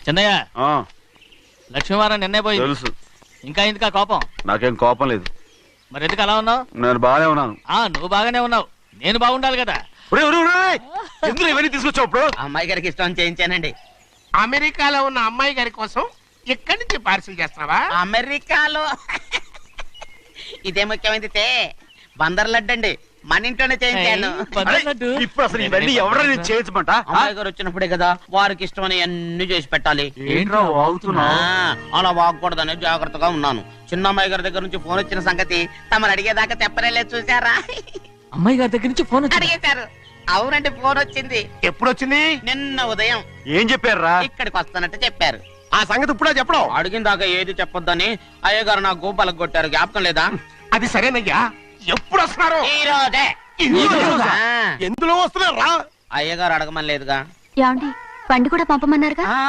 చిన్నయ్య, లక్ష్మీవారం నిన్నే పోయింది. తెలుసు. ఇంకా ఎందుకా కోపం? నాకేం కోపం లేదు. మరి ఎందుకు అలా ఉన్నావు? నేను బాగానే ఉన్నాను. నువ్వు బాగానే ఉన్నావు, నేను బాగుండాలి కదా. ఎందుకు ఇవన్నీ తీసుకొచ్చావు? ఇప్పుడు అమ్మాయి గారికి ఇష్టం చేయించానండి. అమెరికాలో ఉన్న అమ్మాయి గారి కోసం ఇక్కడి నుంచి పార్సిల్ చేస్తున్నావా? అమెరికాలో ఇదే ముఖ్యమైనది. బందర్ లడ్డు అండి, మన ఇంట్లోనే చేయించాను. ఇప్పుడు అసలు ఇవన్నీ ఎవరైనా చేయించమంట? అమ్మాయి గారు వచ్చినప్పుడే కదా వారికి ఇష్టమని అన్ని చేసి పెట్టాలి. ఏంట్రా వాగుతున్నా? అలా వాగకూడదని జాగ్రత్తగా ఉన్నాను. చిన్న అమ్మాయి గారి దగ్గర నుంచి ఫోన్ వచ్చిన సంగతి తమరు అడిగేదాకా చెప్పలేదు, చూసారా? అమ్మాయి గారి దగ్గర నుంచి ఫోన్ అడిగేశారు. అవునండి, ఫోన్ వచ్చింది. ఎప్పుడు వచ్చింది? నిన్న ఉదయం. ఏం చెప్పారా? ఇక్కడికి వస్తానంటే చెప్పారు. ఆ సంగతి ఇప్పుడే చెప్పడం. అడిగిన దాకా ఏది చెప్పొద్దని అయ్యగారు నా గోపాలకు కొట్టారు. జ్ఞాపకం లేదా? అది సరేనయ్యా, ఎప్పుడు వస్తున్నారు? ఈ రోజే. ఎందులో వస్తున్నారా? అయ్యగారు అడగమని లేదుగా. ఏమండి, బండి కూడా పంపమన్నారుగా?